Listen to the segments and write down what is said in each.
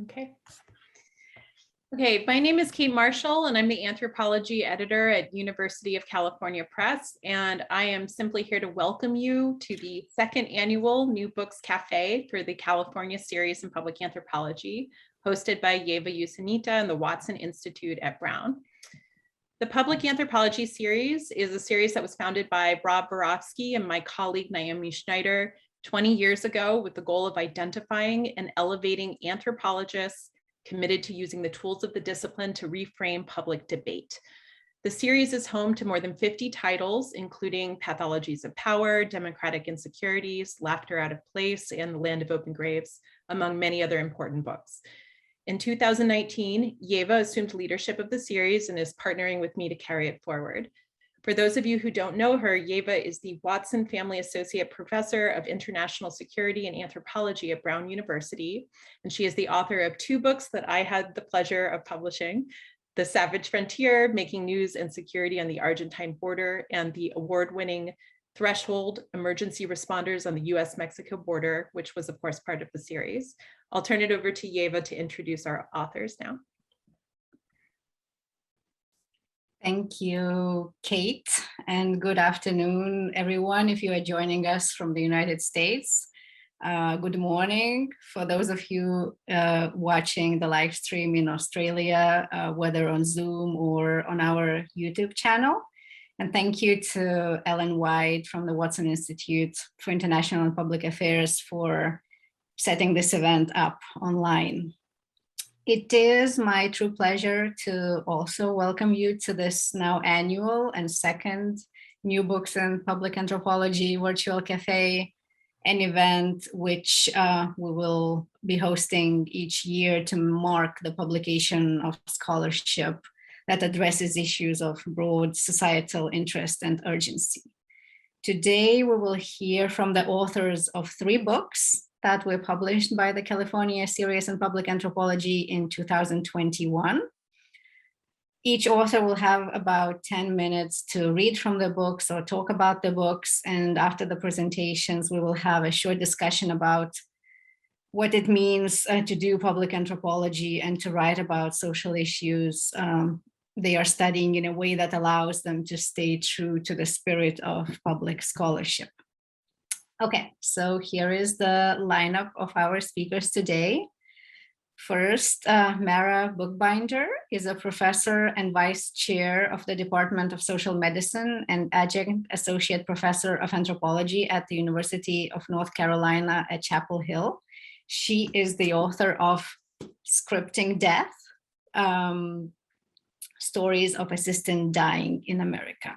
Okay. Okay, my name is Kate Marshall, and I'm the anthropology editor at University of California Press, and I am simply here to welcome you to the second annual New Books Café for the California Series in Public Anthropology, hosted by Ieva Jusionyte and the Watson Institute at Brown. The Public Anthropology series is a series that was founded by Rob Borofsky and my colleague Naomi Schneider 20 years ago with the goal of identifying and elevating anthropologists committed to using the tools of the discipline to reframe public debate. The series is home to more than 50 titles, including Pathologies of Power, Democratic Insecurities, Laughter Out of Place, and The Land of Open Graves, among many other important books. In 2019, Ieva assumed leadership of the series and is partnering with me to carry it forward. For those of you who don't know her, Ieva is the Watson Family Associate Professor of International Security and Anthropology at Brown University, and she is the author of 2 books that I had the pleasure of publishing: The Savage Frontier, Making News and Security on the Argentine Border, and the award-winning Threshold, Emergency Responders on the US-Mexico Border, which was of course part of the series. I'll turn it over to Ieva to introduce our authors now. Thank you, Kate, and good afternoon, everyone. If you are joining us from the United States, good morning. For those of you watching the live stream in Australia, whether on Zoom or on our YouTube channel. And thank you to Ellen White from the Watson Institute for International and Public Affairs for setting this event up online. It is my true pleasure to also welcome you to this now annual and second New Books in Public Anthropology Virtual Café, an event which we will be hosting each year to mark the publication of scholarship that addresses issues of broad societal interest and urgency. Today, we will hear from the authors of 3 books that were published by the California Series in Public Anthropology in 2021. Each author will have about 10 minutes to read from the books or talk about the books. And after the presentations, we will have a short discussion about what it means to do public anthropology and to write about social issues they are studying in a way that allows them to stay true to the spirit of public scholarship. Okay, so here is the lineup of our speakers today. First, Mara Buchbinder is a professor and vice chair of the Department of Social Medicine and adjunct associate professor of anthropology at the University of North Carolina at Chapel Hill. She is the author of Scripting Death, Stories of Assisted Dying in America.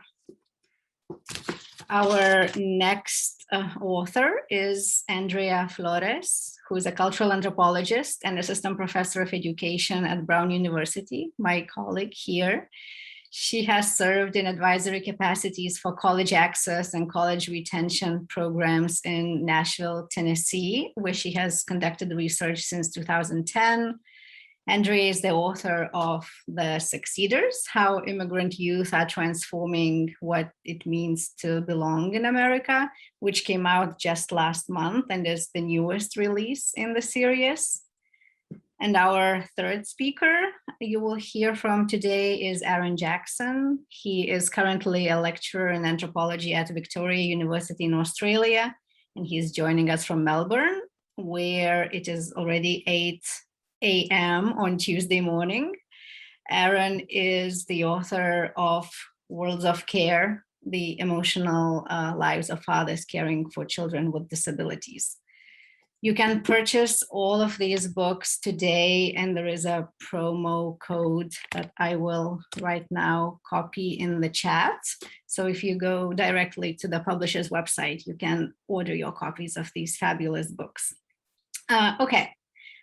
Our next author is Andrea Flores, who is a cultural anthropologist and assistant professor of education at Brown University, my colleague here. She has served in advisory capacities for college access and college retention programs in Nashville, Tennessee, where she has conducted research since 2010. Andrea is the author of The Succeeders, How Immigrant Youth Are Transforming What It Means to Belong in America, which came out just last month and is the newest release in the series. And our third speaker you will hear from today is Aaron Jackson. He is currently a lecturer in anthropology at Victoria University in Australia, and he's joining us from Melbourne, where it is already 8 a.m. on Tuesday morning. Aaron is the author of Worlds of Care, the emotional lives of fathers caring for children with disabilities. You can purchase all of these books today, and there is a promo code that I will right now copy in the chat. So if you go directly to the publisher's website, you can order your copies of these fabulous books. Okay.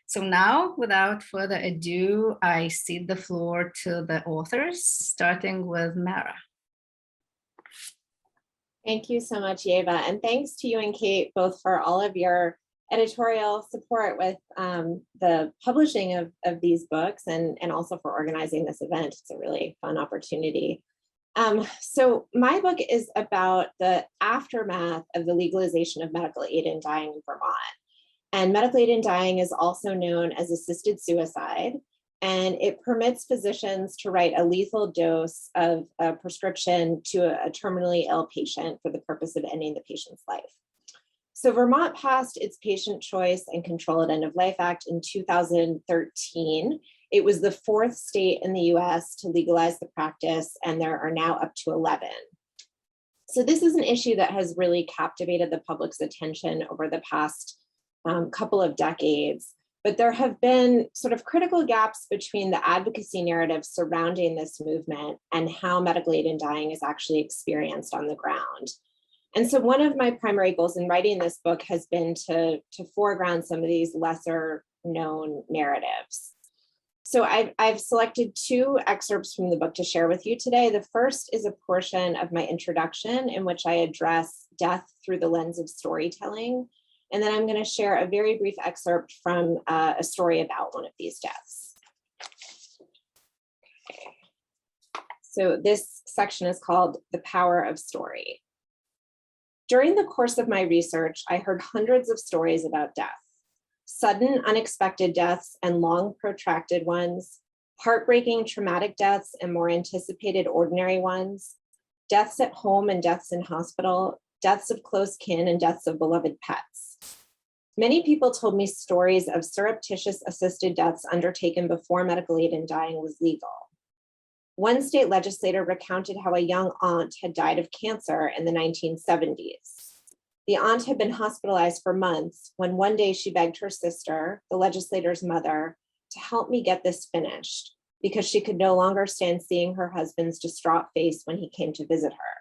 So now, without further ado, I cede the floor to the authors, starting with Mara. Thank you so much, Ieva, and thanks to you and Kate both for all of your editorial support with the publishing of these books and also for organizing this event. It's a really fun opportunity. So my book is about the aftermath of the legalization of medical aid in dying in Vermont. And medical aid in dying is also known as assisted suicide, and it permits physicians to write a lethal dose of a prescription to a terminally ill patient for the purpose of ending the patient's life. So Vermont passed its Patient Choice and Controlled End of Life Act in 2013. It was the 4th state in the US to legalize the practice, and there are now up to 11. So this is an issue that has really captivated the public's attention over the past couple of decades, but there have been sort of critical gaps between the advocacy narrative surrounding this movement and how medical aid in dying is actually experienced on the ground. And so one of my primary goals in writing this book has been to foreground some of these lesser known narratives. So I've selected 2 excerpts from the book to share with you today. The first is a portion of my introduction in which I address death through the lens of storytelling. And then I'm going to share a very brief excerpt from a story about one of these deaths. Okay. So this section is called The Power of Story. During the course of my research, I heard hundreds of stories about death. Sudden, unexpected deaths and long, protracted ones, heartbreaking, traumatic deaths and more anticipated ordinary ones, deaths at home and deaths in hospital, deaths of close kin and deaths of beloved pets. Many people told me stories of surreptitious assisted deaths undertaken before medical aid in dying was legal. One state legislator recounted how a young aunt had died of cancer in the 1970s. The aunt had been hospitalized for months when one day she begged her sister, the legislator's mother, to help me get this finished because she could no longer stand seeing her husband's distraught face when he came to visit her.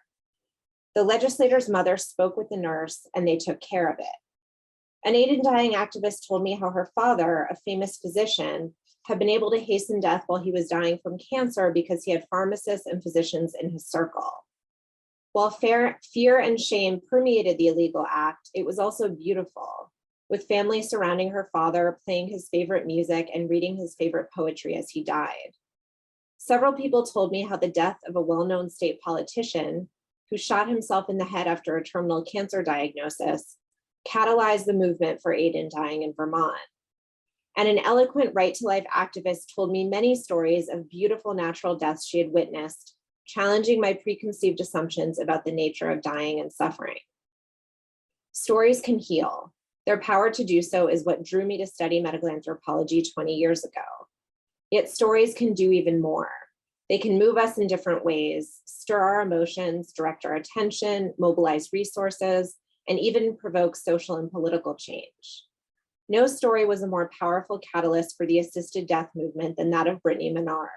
The legislator's mother spoke with the nurse and they took care of it. An aid in dying activist told me how her father, a famous physician, had been able to hasten death while he was dying from cancer because he had pharmacists and physicians in his circle. While fear and shame permeated the illegal act, it was also beautiful, with families surrounding her father, playing his favorite music and reading his favorite poetry as he died. Several people told me how the death of a well-known state politician who shot himself in the head after a terminal cancer diagnosis catalyzed the movement for aid in dying in Vermont. And an eloquent right-to-life activist told me many stories of beautiful natural deaths she had witnessed, challenging my preconceived assumptions about the nature of dying and suffering. Stories can heal. Their power to do so is what drew me to study medical anthropology 20 years ago. Yet stories can do even more. They can move us in different ways, stir our emotions, direct our attention, mobilize resources, and even provoke social and political change. No story was a more powerful catalyst for the assisted death movement than that of Brittany Menard.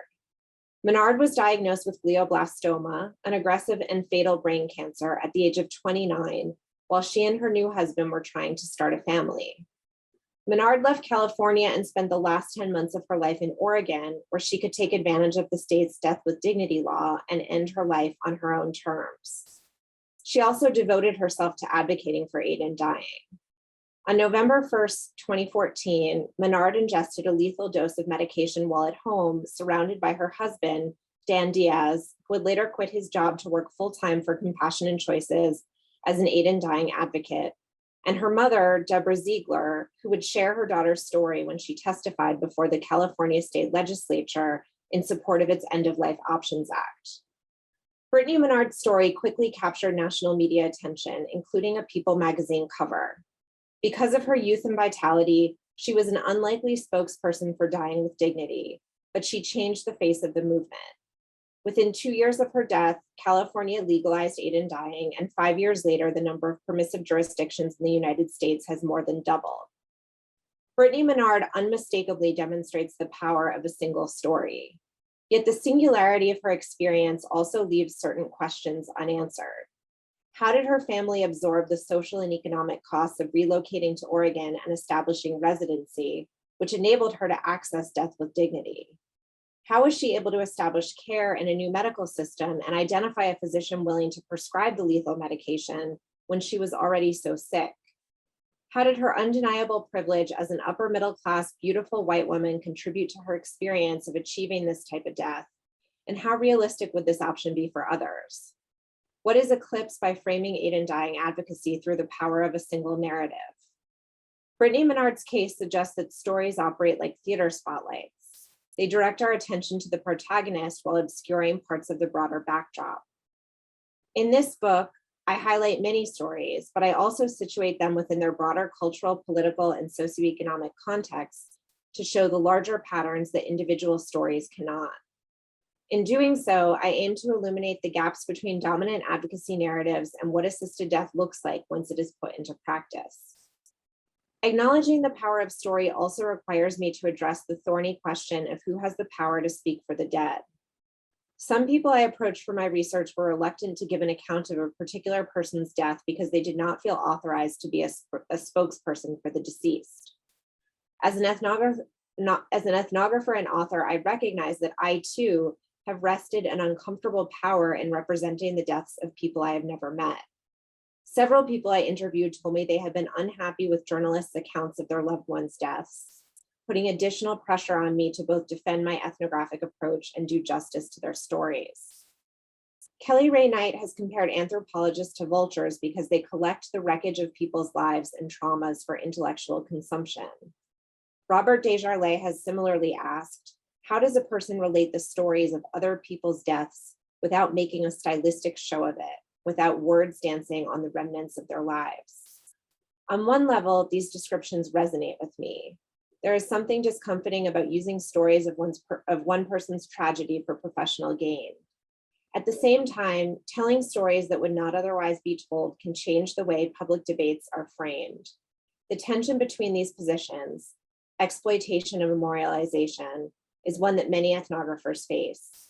Menard was diagnosed with glioblastoma, an aggressive and fatal brain cancer, at the age of 29, while she and her new husband were trying to start a family. Menard left California and spent the last 10 months of her life in Oregon, where she could take advantage of the state's death with dignity law and end her life on her own terms. She also devoted herself to advocating for aid in dying. On November 1st, 2014, Menard ingested a lethal dose of medication while at home, surrounded by her husband, Dan Diaz, who would later quit his job to work full-time for Compassion and Choices as an aid in dying advocate, and her mother, Deborah Ziegler, who would share her daughter's story when she testified before the California State Legislature in support of its End-of-Life Options Act. Brittany Menard's story quickly captured national media attention, including a People magazine cover. Because of her youth and vitality, she was an unlikely spokesperson for dying with dignity, but she changed the face of the movement. Within 2 years of her death, California legalized aid in dying, and 5 years later, the number of permissive jurisdictions in the United States has more than doubled. Brittany Menard unmistakably demonstrates the power of a single story. Yet the singularity of her experience also leaves certain questions unanswered. How did her family absorb the social and economic costs of relocating to Oregon and establishing residency, which enabled her to access death with dignity? How was she able to establish care in a new medical system and identify a physician willing to prescribe the lethal medication when she was already so sick? How did her undeniable privilege as an upper middle class, beautiful white woman contribute to her experience of achieving this type of death? And how realistic would this option be for others? What is eclipsed by framing aid in dying advocacy through the power of a single narrative? Brittany Menard's case suggests that stories operate like theater spotlights. They direct our attention to the protagonist while obscuring parts of the broader backdrop. In this book, I highlight many stories, but I also situate them within their broader cultural, political, and socioeconomic contexts to show the larger patterns that individual stories cannot. In doing so, I aim to illuminate the gaps between dominant advocacy narratives and what assisted death looks like once it is put into practice. Acknowledging the power of story also requires me to address the thorny question of who has the power to speak for the dead. Some people I approached for my research were reluctant to give an account of a particular person's death because they did not feel authorized to be a spokesperson for the deceased. As an ethnographer and author, I recognize that I too have wrested an uncomfortable power in representing the deaths of people I have never met. Several people I interviewed told me they had been unhappy with journalists' accounts of their loved ones' deaths, putting additional pressure on me to both defend my ethnographic approach and do justice to their stories. Kelly Ray Knight has compared anthropologists to vultures because they collect the wreckage of people's lives and traumas for intellectual consumption. Robert Desjardins has similarly asked, how does a person relate the stories of other people's deaths without making a stylistic show of it, without words dancing on the remnants of their lives? On one level, these descriptions resonate with me. There is something discomforting about using stories of one person's tragedy for professional gain. At the same time, telling stories that would not otherwise be told can change the way public debates are framed. The tension between these positions, exploitation and memorialization, is one that many ethnographers face.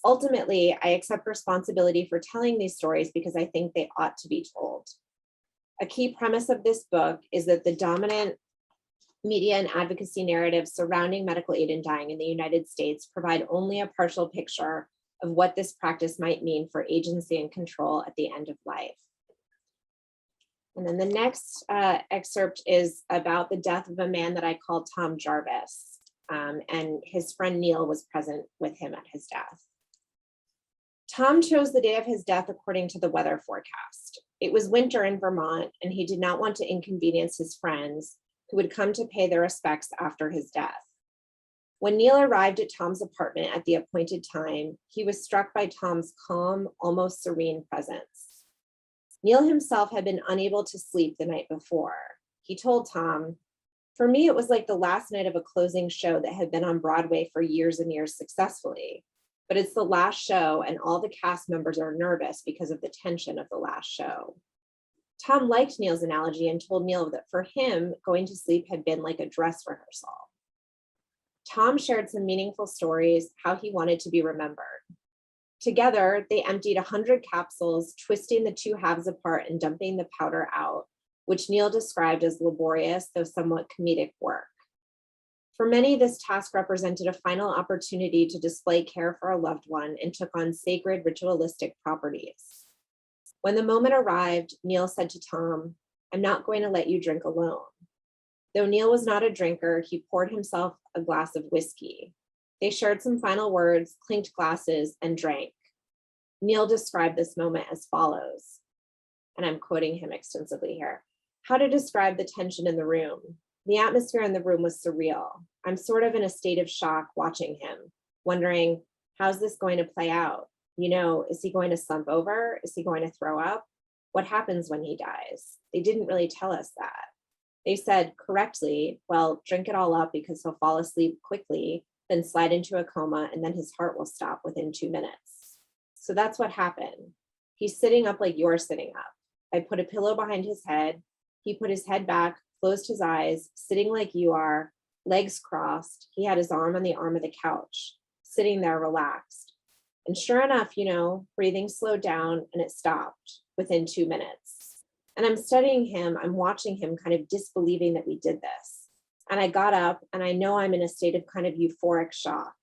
Ultimately, I accept responsibility for telling these stories because I think they ought to be told. A key premise of this book is that the dominant media and advocacy narratives surrounding medical aid in dying in the United States provide only a partial picture of what this practice might mean for agency and control at the end of life. And then the next excerpt is about the death of a man that I call Tom Jarvis. And his friend Neil was present with him at his death. Tom chose the day of his death according to the weather forecast. It was winter in Vermont, and he did not want to inconvenience his friends who would come to pay their respects after his death. When Neil arrived at Tom's apartment at the appointed time, he was struck by Tom's calm, almost serene presence. Neil himself had been unable to sleep the night before. He told Tom, "For me, it was like the last night of a closing show that had been on Broadway for years and years successfully. But it's the last show and all the cast members are nervous because of the tension of the last show." Tom liked Neil's analogy and told Neil that for him, going to sleep had been like a dress rehearsal. Tom shared some meaningful stories, how he wanted to be remembered. Together, they emptied 100 capsules, twisting the two halves apart and dumping the powder out, which Neil described as laborious, though somewhat comedic work. For many, this task represented a final opportunity to display care for a loved one and took on sacred ritualistic properties. When the moment arrived, Neil said to Tom, "I'm not going to let you drink alone." Though Neil was not a drinker, he poured himself a glass of whiskey. They shared some final words, clinked glasses, and drank. Neil described this moment as follows, and I'm quoting him extensively here. "How to describe the tension in the room? The atmosphere in the room was surreal. I'm sort of in a state of shock watching him, wondering, how's this going to play out? You know, is he going to slump over? Is he going to throw up? What happens when he dies? They didn't really tell us that. They said correctly, well, drink it all up because he'll fall asleep quickly, then slide into a coma, and then his heart will stop within 2 minutes. So that's what happened. He's sitting up like you're sitting up. I put a pillow behind his head. He put his head back, closed his eyes, sitting like you are, legs crossed. He had his arm on the arm of the couch, sitting there relaxed. And sure enough, you know, breathing slowed down and it stopped within 2 minutes. And I'm studying him, I'm watching him kind of disbelieving that we did this. And I got up and I know I'm in a state of kind of euphoric shock.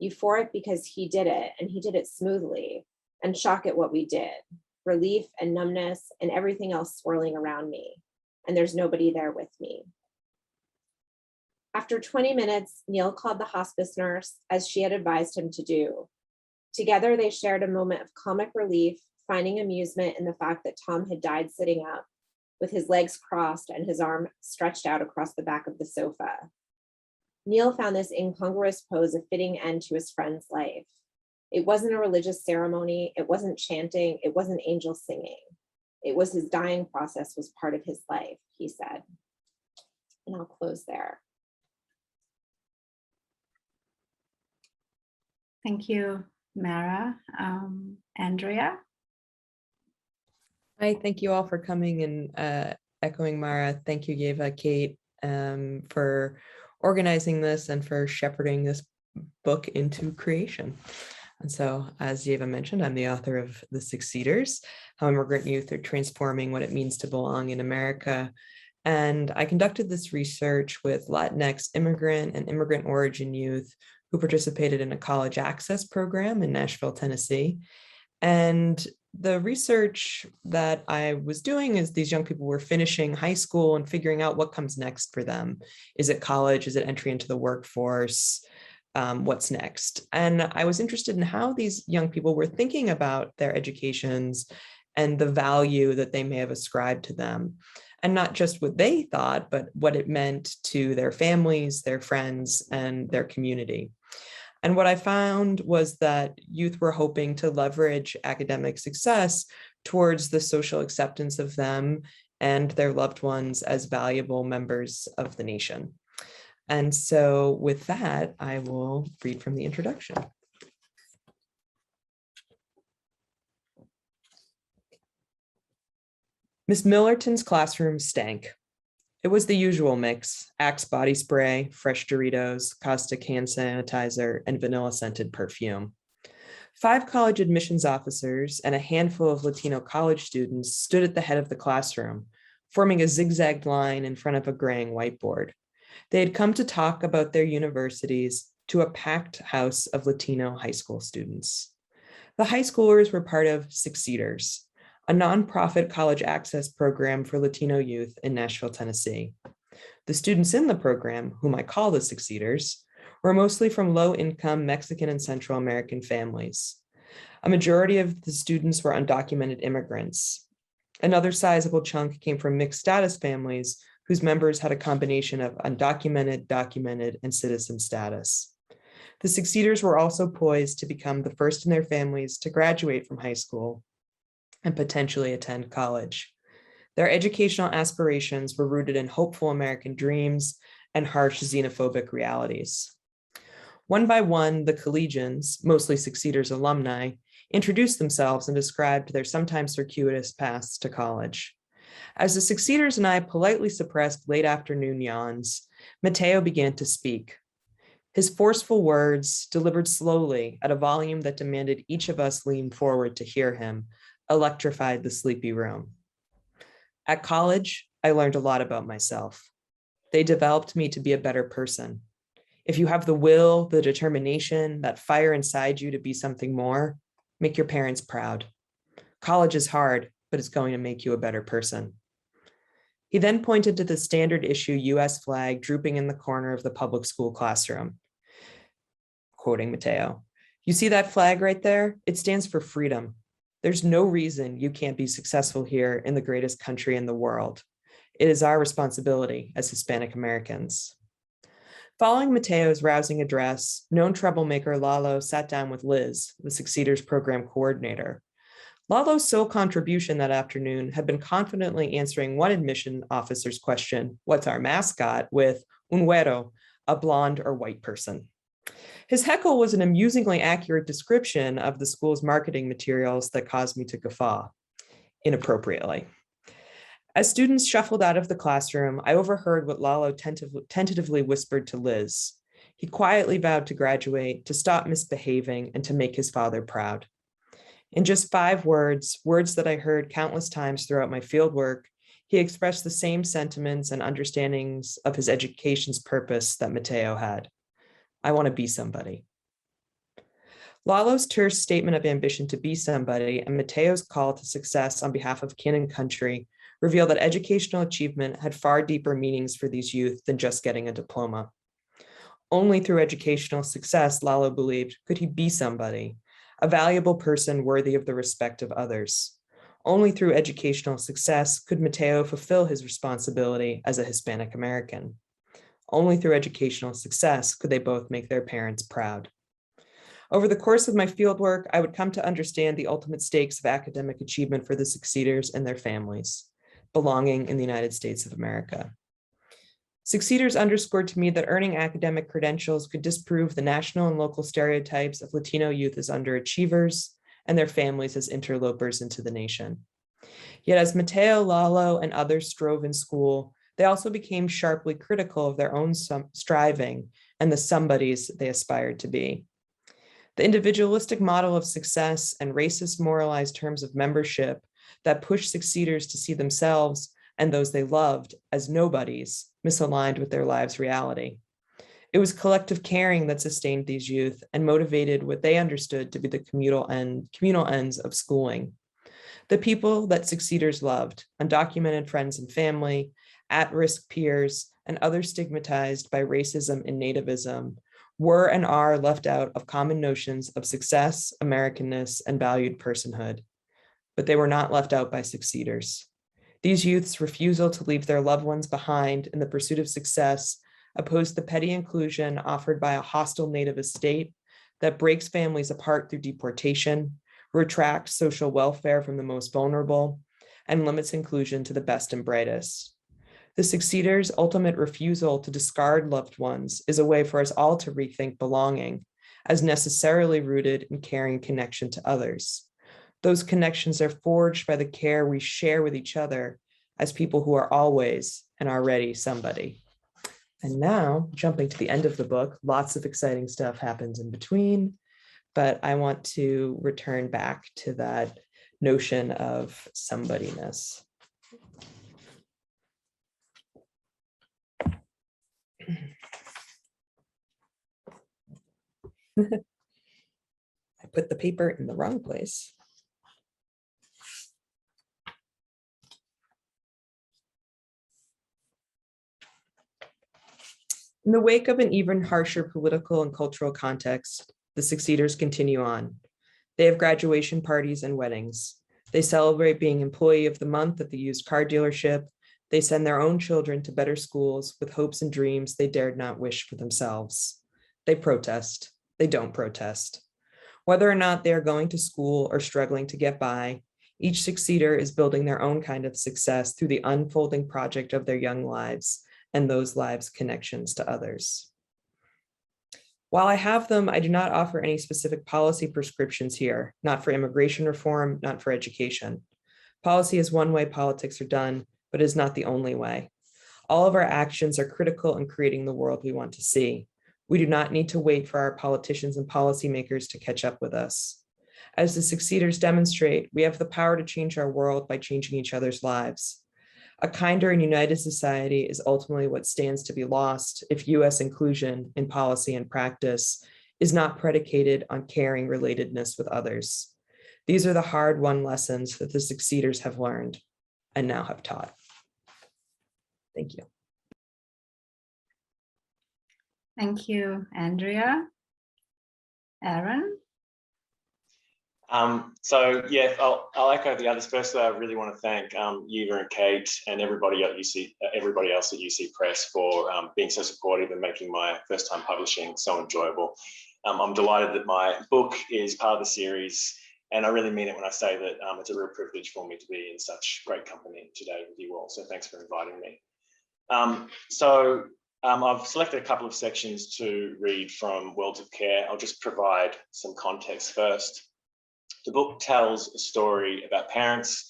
Euphoric because he did it and he did it smoothly, and shock at what we did. Relief and numbness and everything else swirling around me. And there's nobody there with me. After 20 minutes, Neil called the hospice nurse as she had advised him to do. Together, they shared a moment of comic relief, finding amusement in the fact that Tom had died sitting up, with his legs crossed and his arm stretched out across the back of the sofa. Neil found this incongruous pose a fitting end to his friend's life. It wasn't a religious ceremony, it wasn't chanting, it wasn't angel singing. It was his dying process was part of his life, he said. And I'll close there. Thank you, Mara. Andrea? Hi, thank you all for coming, and echoing Mara. Thank you, Ieva, Kate, for organizing this and for shepherding this book into creation. And so, as Ieva mentioned, I'm the author of The Succeeders, How Immigrant Youth Are Transforming What It Means to Belong in America. And I conducted this research with Latinx immigrant and immigrant origin youth who participated in a college access program in Nashville, Tennessee. And the research that I was doing is these young people were finishing high school and figuring out what comes next for them. Is it college? Is it entry into the workforce? What's next? And I was interested in how these young people were thinking about their educations and the value that they may have ascribed to them. And not just what they thought, but what it meant to their families, their friends, and their community. And what I found was that youth were hoping to leverage academic success towards the social acceptance of them and their loved ones as valuable members of the nation. And so with that, I will read from the introduction. Miss Millerton's classroom stank. It was the usual mix: Axe body spray, fresh Doritos, Caustic hand sanitizer, and vanilla-scented perfume. 5 college admissions officers and a handful of Latino college students stood at the head of the classroom, forming a zigzagged line in front of a graying whiteboard. They had come to talk about their universities to a packed house of Latino high school students. The high schoolers were part of Succeeders, a nonprofit college access program for Latino youth in Nashville, Tennessee. The students in the program, whom I call the Succeeders, were mostly from low-income Mexican and Central American families. A majority of the students were undocumented immigrants. Another sizable chunk came from mixed status families whose members had a combination of undocumented, documented, and citizen status. The Succeeders were also poised to become the first in their families to graduate from high school and potentially attend college. Their educational aspirations were rooted in hopeful American dreams and harsh xenophobic realities. One by one, the collegians, mostly Succeeders alumni, introduced themselves and described their sometimes circuitous paths to college. As the Succeeders and I politely suppressed late afternoon yawns, Mateo began to speak. His forceful words, delivered slowly at a volume that demanded each of us lean forward to hear him, electrified the sleepy room. At college, I learned a lot about myself. They developed me to be a better person. If you have the will, the determination, that fire inside you to be something more, make your parents proud. College is hard, but it's going to make you a better person. He then pointed to the standard issue US flag drooping in the corner of the public school classroom. Quoting Mateo, "You see that flag right there? It stands for freedom. There's no reason you can't be successful here in the greatest country in the world. It is our responsibility as Hispanic Americans." Following Mateo's rousing address, known troublemaker Lalo sat down with Liz, the Succeeders program coordinator. Lalo's sole contribution that afternoon had been confidently answering one admission officer's question, "What's our mascot?" with "un güero," a blonde or white person. His heckle was an amusingly accurate description of the school's marketing materials that caused me to guffaw, inappropriately. As students shuffled out of the classroom, I overheard what Lalo tentatively whispered to Liz. He quietly vowed to graduate, to stop misbehaving, and to make his father proud. In just 5 words, words that I heard countless times throughout my fieldwork, he expressed the same sentiments and understandings of his education's purpose that Mateo had. I want to be somebody. Lalo's terse statement of ambition to be somebody and Mateo's call to success on behalf of kin and country revealed that educational achievement had far deeper meanings for these youth than just getting a diploma. Only through educational success, Lalo believed, could he be somebody, a valuable person worthy of the respect of others. Only through educational success could Mateo fulfill his responsibility as a Hispanic American. Only through educational success could they both make their parents proud. Over the course of my fieldwork, I would come to understand the ultimate stakes of academic achievement for the succeeders and their families, belonging in the United States of America. Succeeders underscored to me that earning academic credentials could disprove the national and local stereotypes of Latino youth as underachievers and their families as interlopers into the nation. Yet as Mateo, Lalo, and others strove in school, they also became sharply critical of their own striving and the somebodies they aspired to be. The individualistic model of success and racist moralized terms of membership that pushed succeeders to see themselves and those they loved as nobodies misaligned with their lives' reality. It was collective caring that sustained these youth and motivated what they understood to be the communal ends of schooling. The people that succeeders loved, undocumented friends and family, at-risk peers, and others stigmatized by racism and nativism, were and are left out of common notions of success, Americanness, and valued personhood. But they were not left out by succeeders. These youth's refusal to leave their loved ones behind in the pursuit of success opposed the petty inclusion offered by a hostile nativist state that breaks families apart through deportation, retracts social welfare from the most vulnerable, and limits inclusion to the best and brightest. The succeeders' ultimate refusal to discard loved ones is a way for us all to rethink belonging as necessarily rooted in caring connection to others. Those connections are forged by the care we share with each other as people who are always and already somebody. And now, jumping to the end of the book, lots of exciting stuff happens in between, but I want to return back to that notion of somebodyness. I put the paper in the wrong place. In the wake of an even harsher political and cultural context, the succeeders continue on. They have graduation parties and weddings. They celebrate being employee of the month at the used car dealership. They send their own children to better schools with hopes and dreams they dared not wish for themselves. They protest. They don't protest. Whether or not they are going to school or struggling to get by, each succeeder is building their own kind of success through the unfolding project of their young lives and those lives' connections to others. While I have them, I do not offer any specific policy prescriptions here, not for immigration reform, not for education. Policy is one way politics are done, but is not the only way. All of our actions are critical in creating the world we want to see. We do not need to wait for our politicians and policymakers to catch up with us. As the succeeders demonstrate, we have the power to change our world by changing each other's lives. A kinder and united society is ultimately what stands to be lost if US inclusion in policy and practice is not predicated on caring relatedness with others. These are the hard-won lessons that the succeeders have learned and now have taught. Thank you. Thank you, Andrea. Aaron? I'll echo the others. Firstly, I really want to thank Ieva and Kate and everybody else at UC Press for being so supportive and making my first time publishing so enjoyable. I'm delighted that my book is part of the series, and I really mean it when I say that it's a real privilege for me to be in such great company today with you all. So thanks for inviting me. I've selected a couple of sections to read from Worlds of Care. I'll just provide some context first. The book tells a story about parents,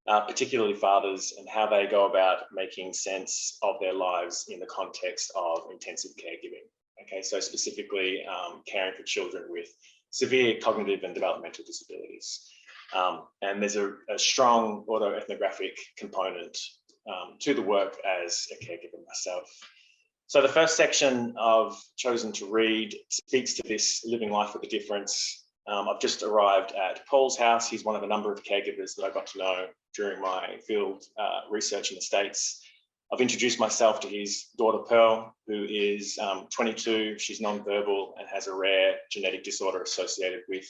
particularly fathers, and how they go about making sense of their lives in the context of intensive caregiving. Okay, so specifically caring for children with severe cognitive and developmental disabilities. And there's a strong autoethnographic component to the work as a caregiver myself. So the first section I've chosen to read speaks to this living life with a difference. I've just arrived at Paul's house. He's one of a number of caregivers that I got to know during my field research in the States. I've introduced myself to his daughter, Pearl, who is 22. She's nonverbal and has a rare genetic disorder associated with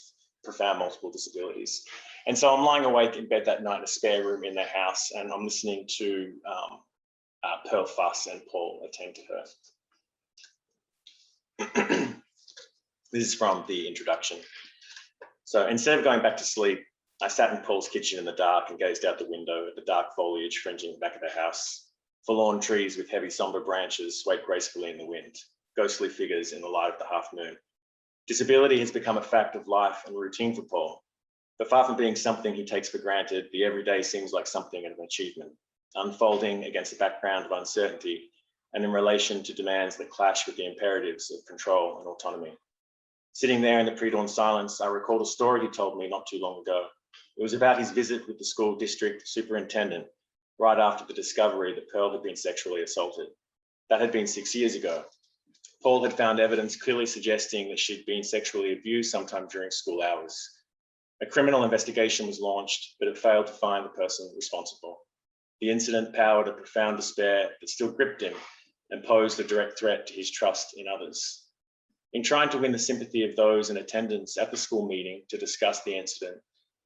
profound multiple disabilities. And so I'm lying awake in bed that night in a spare room in their house, and I'm listening to Pearl fuss and Paul attend to her. This is from the introduction. So instead of going back to sleep, I sat in Paul's kitchen in the dark and gazed out the window at the dark foliage fringing the back of the house. Forlorn trees with heavy somber branches swayed gracefully in the wind, ghostly figures in the light of the half moon. Disability has become a fact of life and routine for Paul. But far from being something he takes for granted, the everyday seems like something of an achievement, unfolding against a background of uncertainty and in relation to demands that clash with the imperatives of control and autonomy. Sitting there in the pre-dawn silence, I recalled a story he told me not too long ago. It was about his visit with the school district superintendent right after the discovery that Pearl had been sexually assaulted. That had been 6 years ago. Paul had found evidence clearly suggesting that she'd been sexually abused sometime during school hours. A criminal investigation was launched, but it failed to find the person responsible. The incident powered a profound despair that still gripped him and posed a direct threat to his trust in others. In trying to win the sympathy of those in attendance at the school meeting to discuss the incident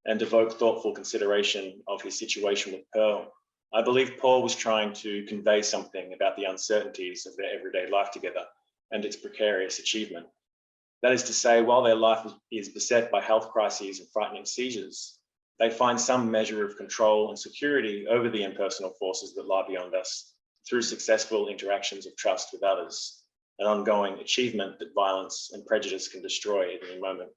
and devote thoughtful consideration of his situation with Pearl, I believe Paul was trying to convey something about the uncertainties of their everyday life together and its precarious achievement. That is to say, while their life is beset by health crises and frightening seizures, they find some measure of control and security over the impersonal forces that lie beyond us through successful interactions of trust with others, an ongoing achievement that violence and prejudice can destroy at any moment.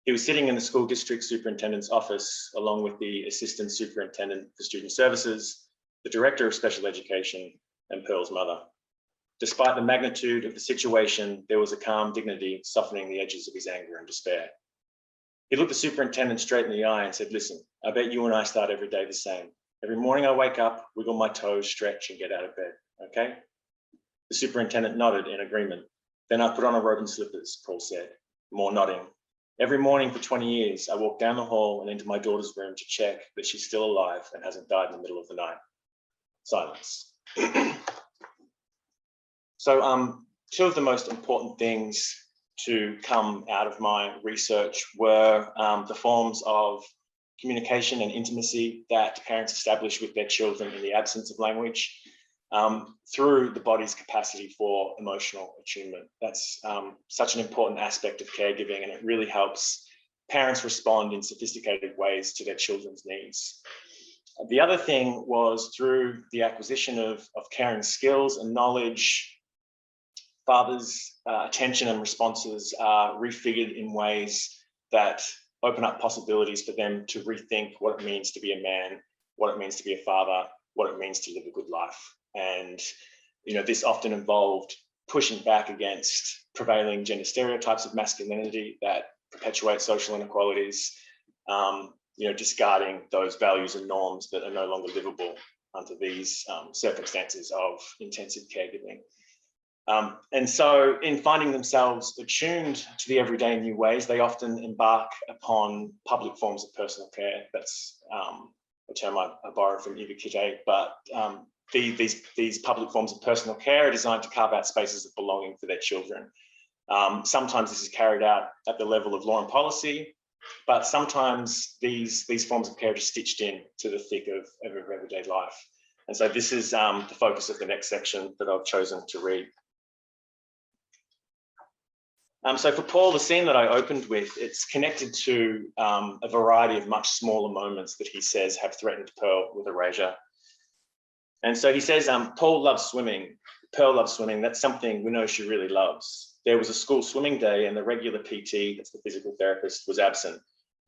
He was sitting in the school district superintendent's office, along with the assistant superintendent for student services, the director of special education, and Pearl's mother. Despite the magnitude of the situation, there was a calm dignity softening the edges of his anger and despair. He looked the superintendent straight in the eye and said, "Listen, I bet you and I start every day the same. Every morning I wake up, wiggle my toes, stretch, and get out of bed, okay?" The superintendent nodded in agreement. "Then I put on a robe and slippers," Paul said, more nodding. "Every morning for 20 years, I walk down the hall and into my daughter's room to check that she's still alive and hasn't died in the middle of the night." Silence. So two of the most important things to come out of my research were the forms of communication and intimacy that parents establish with their children in the absence of language, through the body's capacity for emotional attunement. That's such an important aspect of caregiving, and it really helps parents respond in sophisticated ways to their children's needs. The other thing was through the acquisition of caring skills and knowledge, fathers' attention and responses are refigured in ways that open up possibilities for them to rethink what it means to be a man, what it means to be a father, what it means to live a good life. And this often involved pushing back against prevailing gender stereotypes of masculinity that perpetuate social inequalities, discarding those values and norms that are no longer livable under these circumstances of intensive caregiving. And so in finding themselves attuned to the everyday new ways, they often embark upon public forms of personal care. That's a term I borrowed from Ieva Jusionyte, but these public forms of personal care are designed to carve out spaces of belonging for their children. Sometimes this is carried out at the level of law and policy, but sometimes these forms of care are just stitched in to the thick of everyday life. And so this is the focus of the next section that I've chosen to read. So for Paul, the scene that I opened with, it's connected to a variety of much smaller moments that he says have threatened Pearl with erasure. And so he says, Paul loves swimming, Pearl loves swimming. That's something we know she really loves. There was a school swimming day and the regular PT, that's the physical therapist, was absent.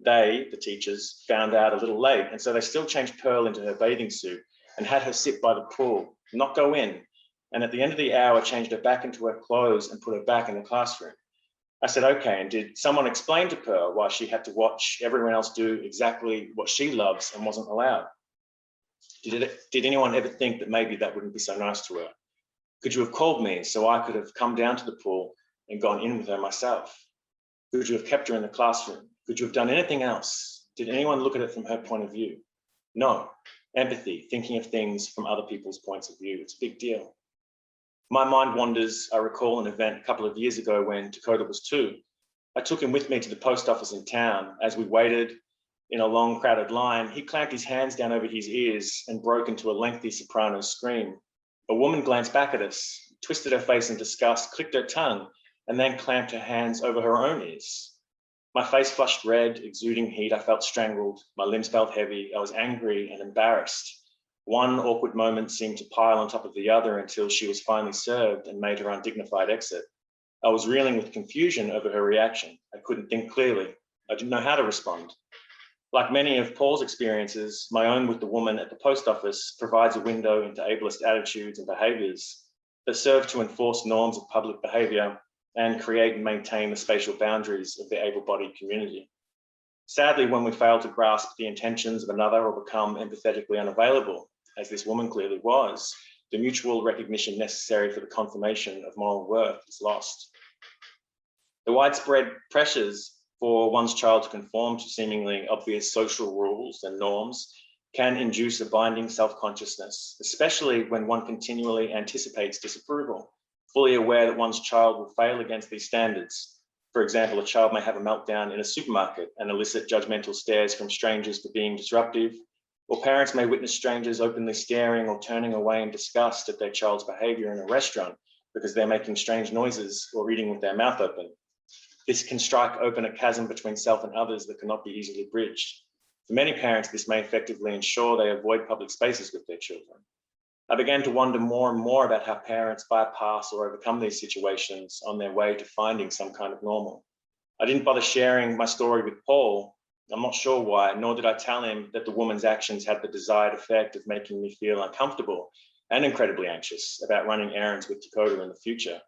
They, the teachers, found out a little late. And so they still changed Pearl into her bathing suit and had her sit by the pool, not go in. And at the end of the hour, changed her back into her clothes and put her back in the classroom. I said, okay, and did someone explain to Pearl why she had to watch everyone else do exactly what she loves and wasn't allowed? Did anyone ever think that maybe that wouldn't be so nice to her? Could you have called me so I could have come down to the pool and gone in with her myself? Could you have kept her in the classroom? Could you have done anything else? Did anyone look at it from her point of view? No. Empathy, thinking of things from other people's points of view. It's a big deal. My mind wanders. I recall an event a couple of years ago when Dakota was 2. I took him with me to the post office in town. As we waited in a long, crowded line, he clamped his hands down over his ears and broke into a lengthy soprano scream. A woman glanced back at us, twisted her face in disgust, clicked her tongue, and then clamped her hands over her own ears. My face flushed red, exuding heat. I felt strangled. My limbs felt heavy. I was angry and embarrassed. One awkward moment seemed to pile on top of the other until she was finally served and made her undignified exit. I was reeling with confusion over her reaction. I couldn't think clearly. I didn't know how to respond. Like many of Paul's experiences, my own with the woman at the post office provides a window into ableist attitudes and behaviours that serve to enforce norms of public behaviour and create and maintain the spatial boundaries of the able-bodied community. Sadly, when we fail to grasp the intentions of another or become empathetically unavailable, as this woman clearly was, the mutual recognition necessary for the confirmation of moral worth is lost. The widespread pressures for one's child to conform to seemingly obvious social rules and norms can induce a binding self-consciousness, especially when one continually anticipates disapproval, fully aware that one's child will fail against these standards. For example, a child may have a meltdown in a supermarket and elicit judgmental stares from strangers for being disruptive, or parents may witness strangers openly staring or turning away in disgust at their child's behavior in a restaurant because they're making strange noises or eating with their mouth open. This can strike open a chasm between self and others that cannot be easily bridged. For many parents, this may effectively ensure they avoid public spaces with their children. I began to wonder more and more about how parents bypass or overcome these situations on their way to finding some kind of normal. I didn't bother sharing my story with Paul. I'm not sure why, nor did I tell him that the woman's actions had the desired effect of making me feel uncomfortable and incredibly anxious about running errands with Dakota in the future.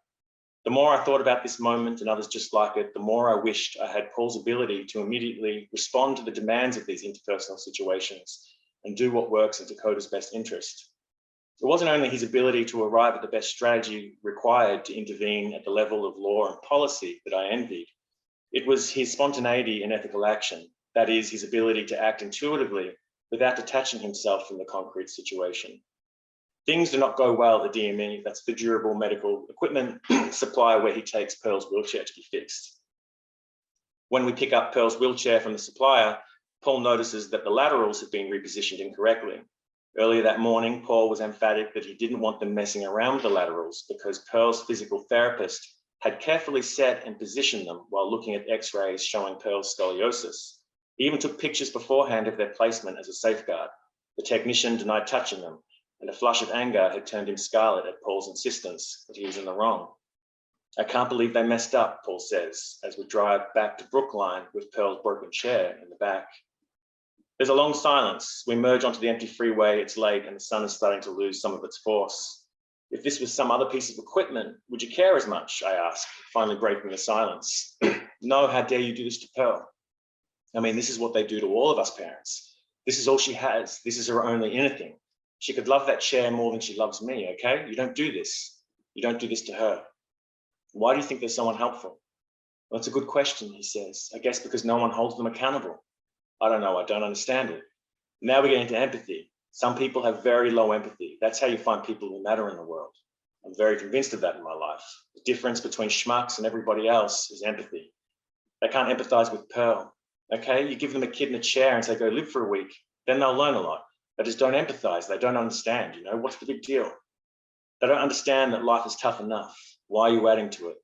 The more I thought about this moment and others just like it, the more I wished I had Paul's ability to immediately respond to the demands of these interpersonal situations and do what works in Dakota's best interest. It wasn't only his ability to arrive at the best strategy required to intervene at the level of law and policy that I envied. It was his spontaneity in ethical action, that is, his ability to act intuitively without detaching himself from the concrete situation. Things do not go well at the DME, that's the durable medical equipment supplier where he takes Pearl's wheelchair to be fixed. When we pick up Pearl's wheelchair from the supplier, Paul notices that the laterals have been repositioned incorrectly. Earlier that morning, Paul was emphatic that he didn't want them messing around with the laterals because Pearl's physical therapist had carefully set and positioned them while looking at x-rays showing Pearl's scoliosis. He even took pictures beforehand of their placement as a safeguard. The technician denied touching them, and a flush of anger had turned him scarlet at Paul's insistence that he was in the wrong. I can't believe they messed up, Paul says, as we drive back to Brookline with Pearl's broken chair in the back. There's a long silence. We merge onto the empty freeway, it's late, and the sun is starting to lose some of its force. If this was some other piece of equipment, would you care as much? I ask, finally breaking the silence. No, how dare you do this to Pearl? I mean, this is what they do to all of us parents. This is all she has. This is her only anything. She could love that chair more than she loves me, okay? You don't do this. You don't do this to her. Why do you think they're so unhelpful? Well, it's a good question, he says. I guess because no one holds them accountable. I don't know, I don't understand it. Now we get into empathy. Some people have very low empathy. That's how you find people who matter in the world. I'm very convinced of that in my life. The difference between schmucks and everybody else is empathy. They can't empathize with Pearl, okay? You give them a kid in a chair and say, go live for a week, then they'll learn a lot. They just don't empathize. They don't understand, you know, what's the big deal? They don't understand that life is tough enough. Why are you adding to it?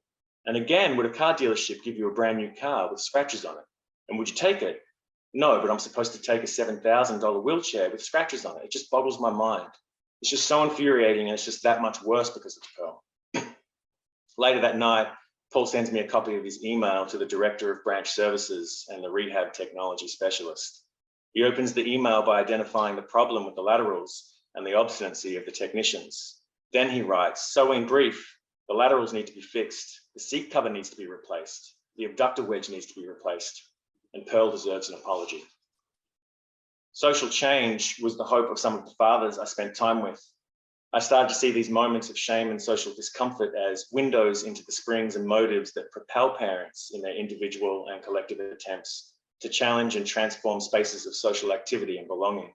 And again, would a car dealership give you a brand new car with scratches on it? And would you take it? No, but I'm supposed to take a $7,000 wheelchair with scratches on it. It just boggles my mind. It's just so infuriating, and it's just that much worse because it's Pearl. Later that night, Paul sends me a copy of his email to the director of branch services and the rehab technology specialist. He opens the email by identifying the problem with the laterals and the obstinacy of the technicians. Then he writes, so in brief, the laterals need to be fixed, the seat cover needs to be replaced, the abductor wedge needs to be replaced, and Pearl deserves an apology. Social change was the hope of some of the fathers I spent time with. I started to see these moments of shame and social discomfort as windows into the springs and motives that propel parents in their individual and collective attempts to challenge and transform spaces of social activity and belonging.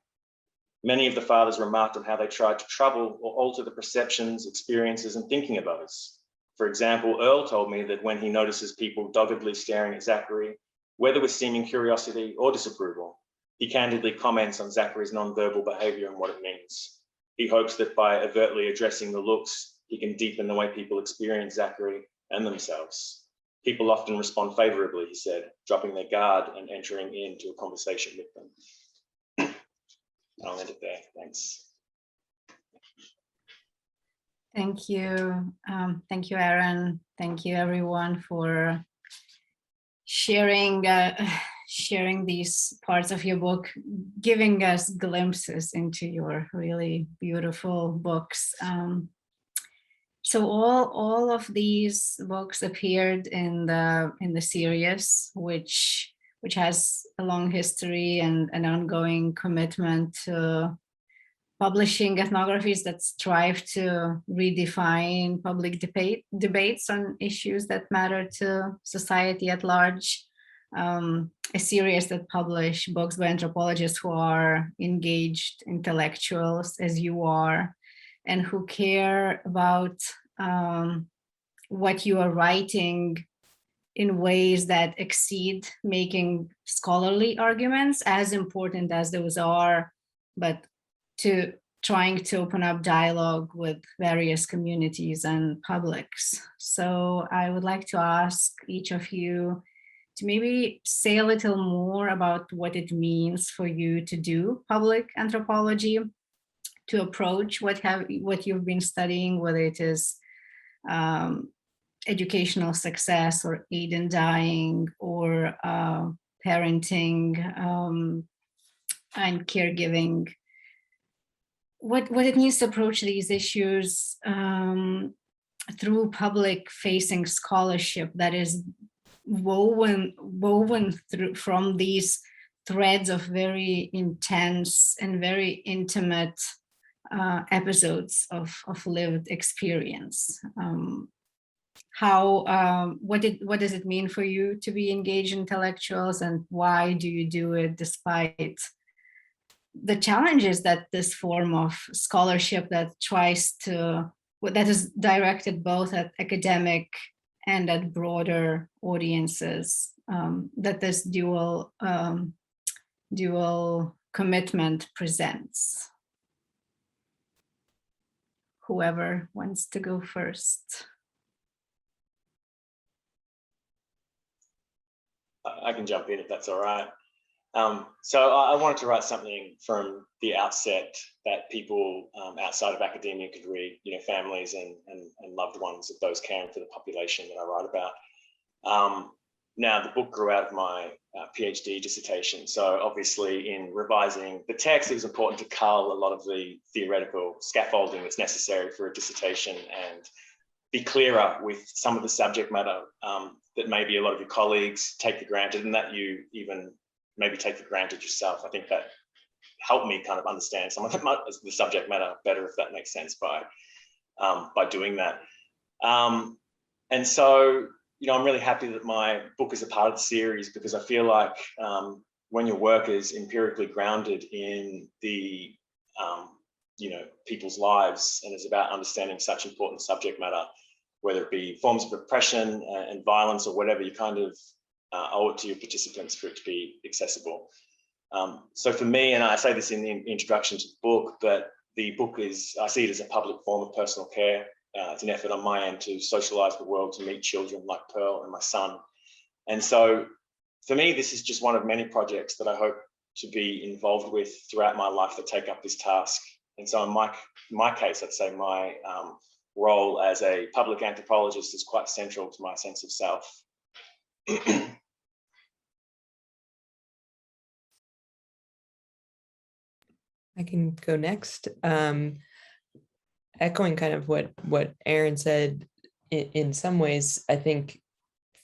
Many of the fathers remarked on how they tried to trouble or alter the perceptions, experiences, and thinking of others. For example, Earl told me that when he notices people doggedly staring at Zachary, whether with seeming curiosity or disapproval, he candidly comments on Zachary's nonverbal behavior and what it means. He hopes that by overtly addressing the looks, he can deepen the way people experience Zachary and themselves. People often respond favorably, he said, dropping their guard and entering into a conversation with them. I'll end it there. Thanks. Thank you. Thank you, Aaron. Thank you, everyone, for sharing these parts of your book, giving us glimpses into your really beautiful books. So all of these books appeared in the series, which has a long history and an ongoing commitment to publishing ethnographies that strive to redefine public debates on issues that matter to society at large. A series that publish books by anthropologists who are engaged intellectuals, as you are, and who care about what you are writing in ways that exceed making scholarly arguments, as important as those are, but to trying to open up dialogue with various communities and publics. So I would like to ask each of you to maybe say a little more about what it means for you to do public anthropology, to approach what you've been studying, whether it is educational success or aid in dying or parenting and caregiving. What it means to approach these issues through public facing scholarship that is woven through from these threads of very intense and very intimate episodes of lived experience. What does it mean for you to be engaged intellectuals, and why do you do it despite the challenges that this form of scholarship that is directed both at academic and at broader audiences, that this dual commitment presents? Whoever wants to go first. I can jump in if that's all right. So I wanted to write something from the outset that people outside of academia could read, families and loved ones of those caring for the population that I write about. Now, the book grew out of my PhD dissertation. So obviously in revising the text, it was important to cull a lot of the theoretical scaffolding that's necessary for a dissertation and be clearer with some of the subject matter that maybe a lot of your colleagues take for granted and that you even maybe take for granted yourself. I think that helped me kind of understand some of the subject matter better, if that makes sense, by doing that. And so, I'm really happy that my book is a part of the series, because I feel like when your work is empirically grounded in the, people's lives and is about understanding such important subject matter, whether it be forms of repression and violence or whatever, you kind of owe it to your participants for it to be accessible. So for me, and I say this in the introduction to the book, but the book I see it as a public form of personal care. It's an effort on my end to socialize the world, to meet children like Pearl and my son. And so for me, this is just one of many projects that I hope to be involved with throughout my life that take up this task. And so in my case, I'd say my role as a public anthropologist is quite central to my sense of self. I can go next. Echoing kind of what Aaron said, in some ways, I think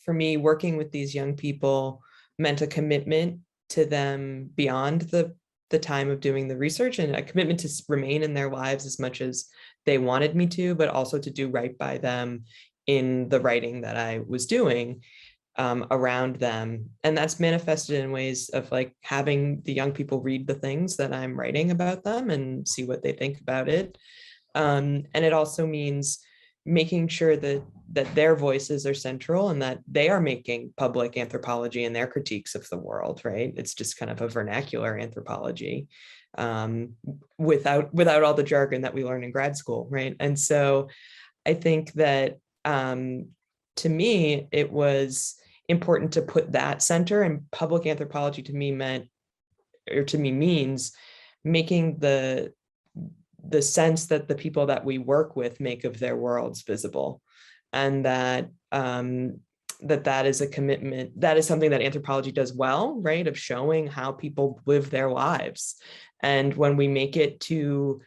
for me, working with these young people meant a commitment to them beyond the time of doing the research, and a commitment to remain in their lives as much as they wanted me to, but also to do right by them in the writing that I was doing around them. And that's manifested in ways of like having the young people read the things that I'm writing about them and see what they think about it. And it also means making sure that their voices are central and that they are making public anthropology and their critiques of the world, right? It's just kind of a vernacular anthropology without all the jargon that we learn in grad school, right? And so I think that to me, it was important to put that center, and public anthropology to me means making the sense that the people that we work with make of their worlds visible, and that that is a commitment, that is something that anthropology does well, right? Of showing how people live their lives. And when we make it too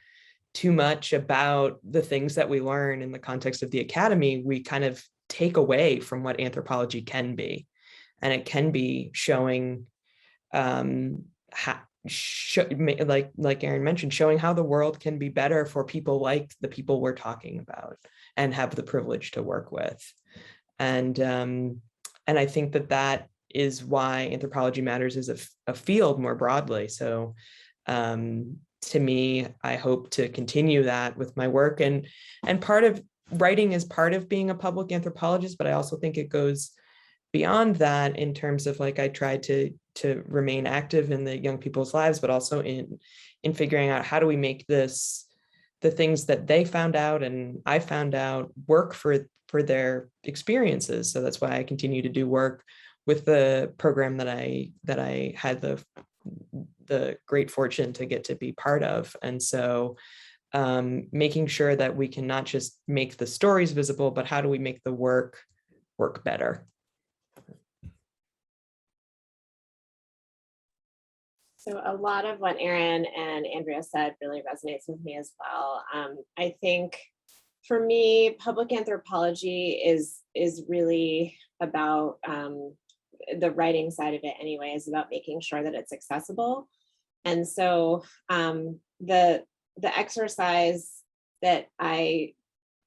much about the things that we learn in the context of the academy, we kind of take away from what anthropology can be. And it can be showing like Erin mentioned, showing how the world can be better for people like the people we're talking about and have the privilege to work with. And I think that is why anthropology matters as a field more broadly. So to me, I hope to continue that with my work, and part of writing is part of being a public anthropologist, but I also think it goes beyond that in terms of, like, I try to remain active in the young people's lives, but also in figuring out how do we make this, the things that they found out and I found out, work for their experiences. So that's why I continue to do work with the program that I had the great fortune to get to be part of. And so making sure that we can not just make the stories visible, but how do we make the work better? So a lot of what Erin and Andrea said really resonates with me as well. I think for me, public anthropology is really about the writing side of it anyway, is about making sure that it's accessible. And so the exercise that I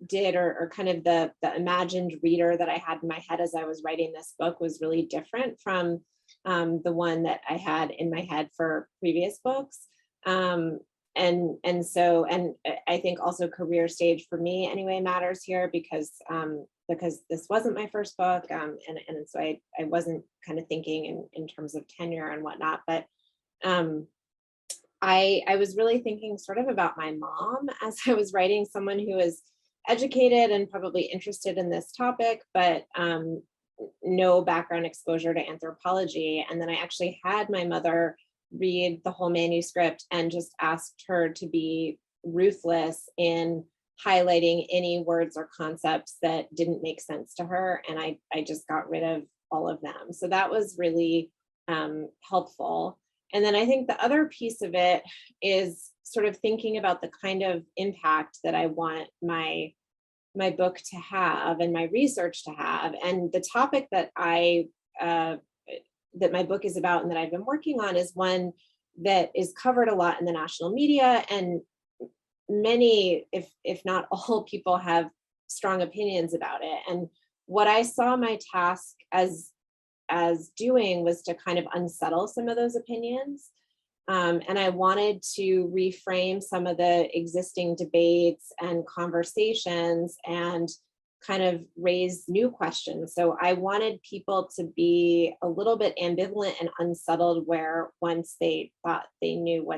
did, or kind of the imagined reader that I had in my head as I was writing this book, was really different from the one that I had in my head for previous books. And I think also career stage for me anyway matters here, because this wasn't my first book, and so I wasn't kind of thinking in terms of tenure and whatnot, but I was really thinking sort of about my mom as I was writing, someone who is educated and probably interested in this topic, but no background exposure to anthropology. And then I actually had my mother read the whole manuscript and just asked her to be ruthless in highlighting any words or concepts that didn't make sense to her. And I just got rid of all of them. So that was really helpful. And then I think the other piece of it is sort of thinking about the kind of impact that I want my book to have and my research to have. And the topic that that my book is about and that I've been working on is one that is covered a lot in the national media, and many, if not all, people have strong opinions about it. And what I saw my task as doing was to kind of unsettle some of those opinions. And I wanted to reframe some of the existing debates and conversations and kind of raise new questions. So I wanted people to be a little bit ambivalent and unsettled, where once they thought they knew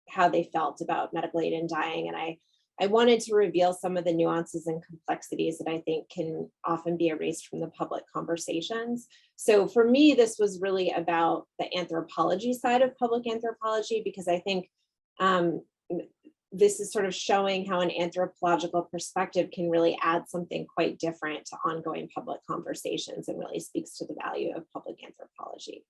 how they felt about medical aid in dying. And I wanted to reveal some of the nuances and complexities that I think can often be erased from the public conversations. So for me, this was really about the anthropology side of public anthropology, because I think this is sort of showing how an anthropological perspective can really add something quite different to ongoing public conversations, and really speaks to the value of public anthropology.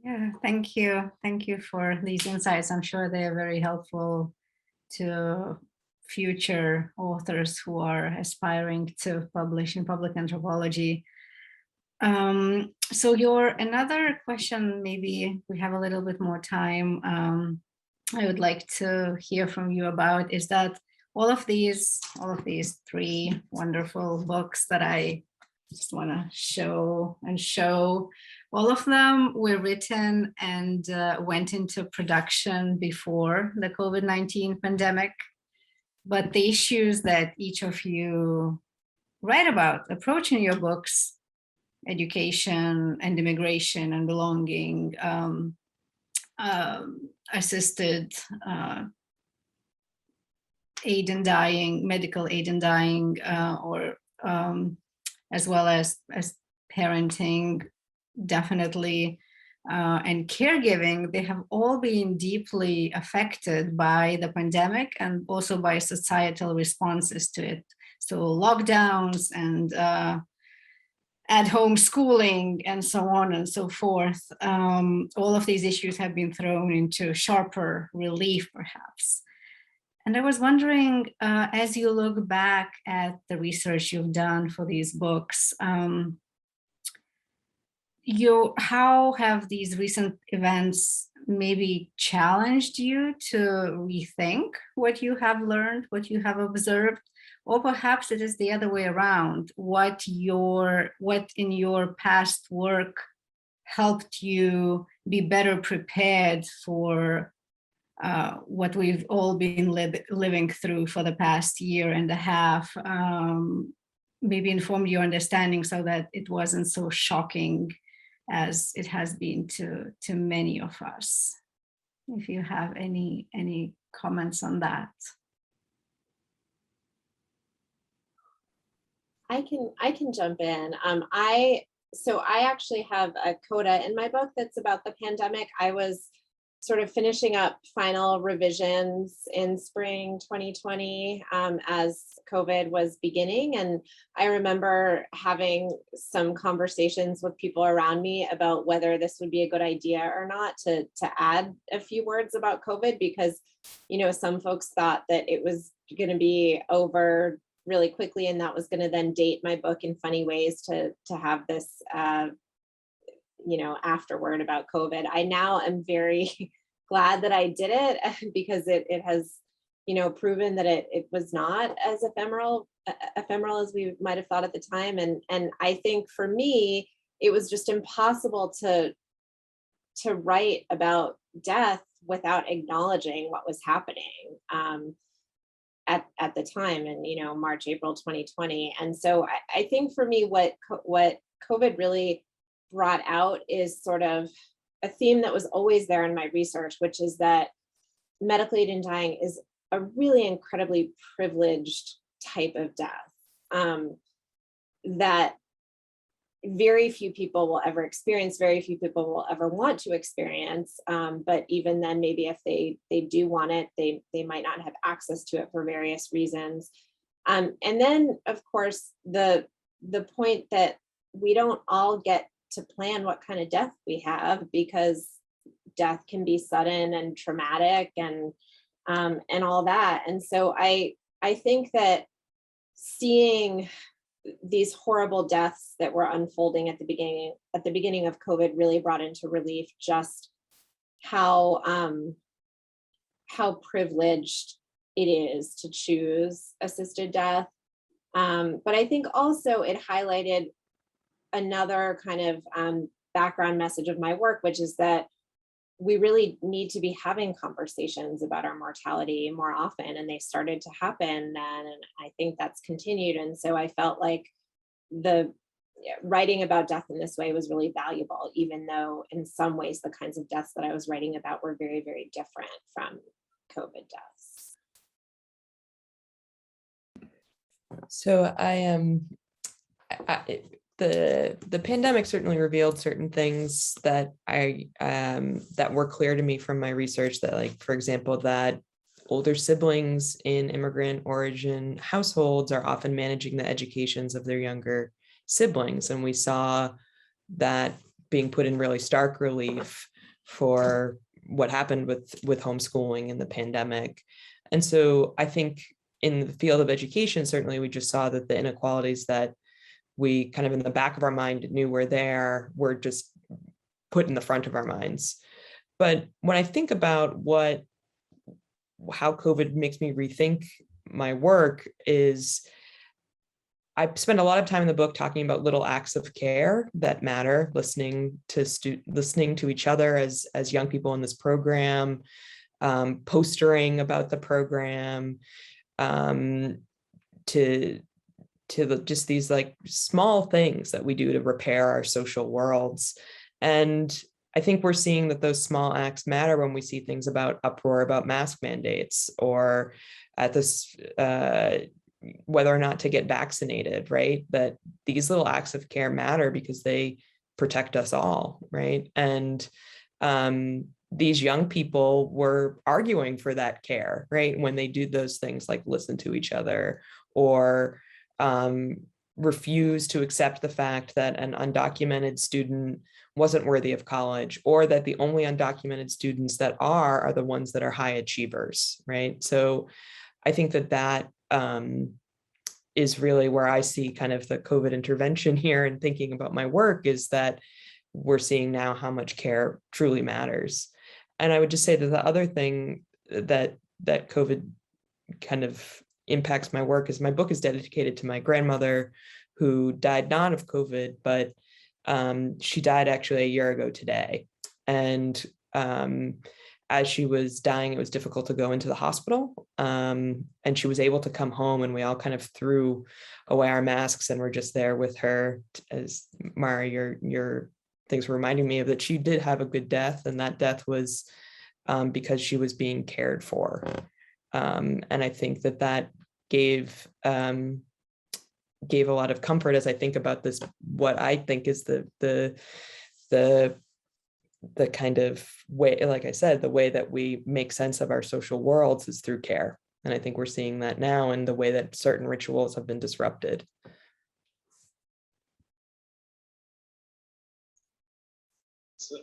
Yeah, thank you. Thank you for these insights. I'm sure they are very helpful to future authors who are aspiring to publish in public anthropology. So another question, maybe we have a little bit more time, I would like to hear from you about, is that all of these three wonderful books that I just want to show, all of them were written and went into production before the COVID-19 pandemic. but the issues that each of you write about, approach in your books, education and immigration and belonging, assisted aid in dying, medical aid in dying, or as well as parenting, definitely, and caregiving, they have all been deeply affected by the pandemic and also by societal responses to it. So lockdowns and at-home schooling and so on and so forth. All of these issues have been thrown into sharper relief, perhaps. And I was wondering, as you look back at the research you've done for these books, how have these recent events maybe challenged you to rethink what you have learned, what you have observed? Or perhaps it is the other way around, what in your past work helped you be better prepared for what we've all been living through for the past year and a half, maybe informed your understanding so that it wasn't so shocking as it has been to many of us. If you have any comments on that. I can jump in. I actually have a coda in my book that's about the pandemic. I was sort of finishing up final revisions in spring 2020 as COVID was beginning. And I remember having some conversations with people around me about whether this would be a good idea or not to add a few words about COVID, because, you know, some folks thought that it was going to be over really quickly, and that was going to then date my book in funny ways to have this afterword about COVID. I now am very glad that I did it, because it has, proven that it was not as ephemeral as we might have thought at the time. And I think for me, it was just impossible to write about death without acknowledging what was happening at the time in, March, April 2020. And so I think for me, what COVID really brought out is sort of a theme that was always there in my research, which is that medical aid in dying is a really incredibly privileged type of death that very few people will ever experience, very few people will ever want to experience. But even then, maybe if they do want it, they might not have access to it for various reasons. And then, of course, the point that we don't all get to plan what kind of death we have, because death can be sudden and traumatic and all that. And so I think that seeing these horrible deaths that were unfolding at the beginning of COVID really brought into relief just how privileged it is to choose assisted death. But I think also it highlighted another kind of background message of my work, which is that we really need to be having conversations about our mortality more often, and they started to happen then, and I think that's continued. And so I felt like the writing about death in this way was really valuable, even though in some ways the kinds of deaths that I was writing about were very, very different from COVID deaths. So the pandemic certainly revealed certain things that that were clear to me from my research, that, like, for example, that older siblings in immigrant origin households are often managing the educations of their younger siblings. And we saw that being put in really stark relief for what happened with homeschooling in the pandemic. And so I think in the field of education, certainly we just saw that the inequalities that we kind of in the back of our mind knew were there were just put in the front of our minds. But when I think about how COVID makes me rethink my work, is I spend a lot of time in the book talking about little acts of care that matter, listening to each other as young people in this program, postering about the program, to just these like small things that we do to repair our social worlds. And I think we're seeing that those small acts matter when we see things about uproar about mask mandates, or at this whether or not to get vaccinated, right? That these little acts of care matter because they protect us all, right? And these young people were arguing for that care, right? When they do those things like listen to each other, or refuse to accept the fact that an undocumented student wasn't worthy of college, or that the only undocumented students that are the ones that are high achievers, right? So I think that is really where I see kind of the COVID intervention here, and thinking about my work, is that we're seeing now how much care truly matters. And I would just say that the other thing that COVID kind of impacts my work is my book is dedicated to my grandmother, who died not of COVID, but she died actually a year ago today. And as she was dying, it was difficult to go into the hospital. And she was able to come home, and we all kind of threw away our masks and were just there with her. As Mara, your things were reminding me of, that she did have a good death, and that death was because she was being cared for. And I think that gave a lot of comfort as I think about this, what I think is the kind of way, like I said, the way that we make sense of our social worlds is through care. And I think we're seeing that now in the way that certain rituals have been disrupted. So,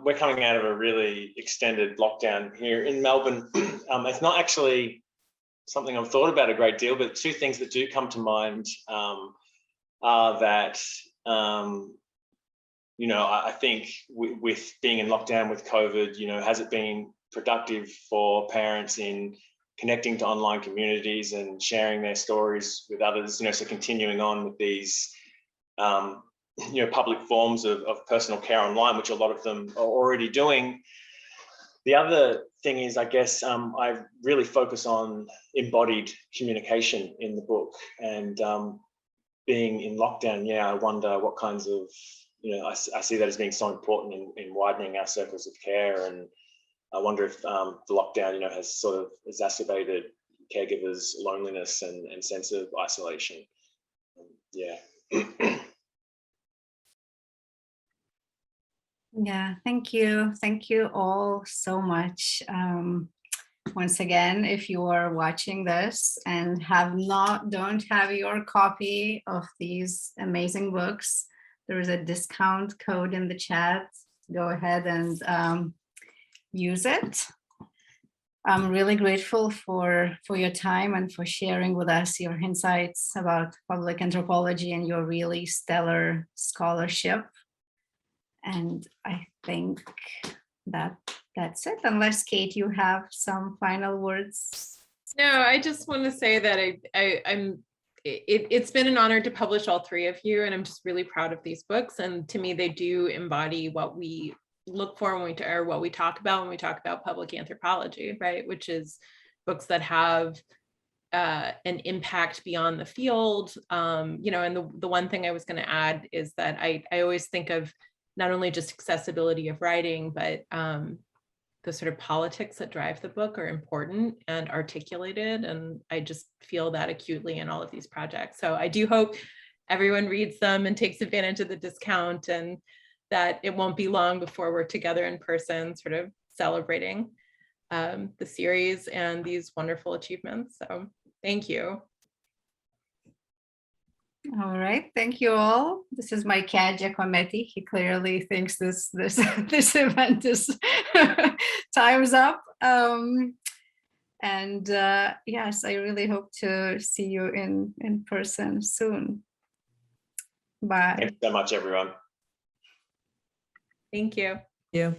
we're coming out of a really extended lockdown here in Melbourne. It's not actually something I've thought about a great deal, but two things that do come to mind are that, I think with being in lockdown with COVID, has it been productive for parents in connecting to online communities and sharing their stories with others, so continuing on with these, public forms of personal care online, which a lot of them are already doing. The other thing is, I guess, I really focus on embodied communication in the book, and being in lockdown, I wonder what kinds of, I see that as being so important in widening our circles of care. And I wonder if the lockdown, has sort of exacerbated caregivers' loneliness and sense of isolation. Yeah, thank you. Thank you all so much. Once again, if you are watching this and don't have your copy of these amazing books, there is a discount code in the chat. Go ahead and use it. I'm really grateful for your time and for sharing with us your insights about public anthropology and your really stellar scholarship. And I think that's it, unless Kate, you have some final words. No, I just want to say that it's been an honor to publish all three of you, and I'm just really proud of these books. And to me, they do embody what we look for when what we talk about when we talk about public anthropology, right? Which is books that have an impact beyond the field. And the one thing I was going to add is that I always think of not only just accessibility of writing, but the sort of politics that drive the book are important and articulated. And I just feel that acutely in all of these projects. So I do hope everyone reads them and takes advantage of the discount, and that it won't be long before we're together in person, sort of celebrating the series and these wonderful achievements. So thank you. All right, thank you all. This is my cat Giacometti. He clearly thinks this event is time's up. Yes, I really hope to see you in person soon. Bye. Thanks so much, everyone. Thank you. Yeah.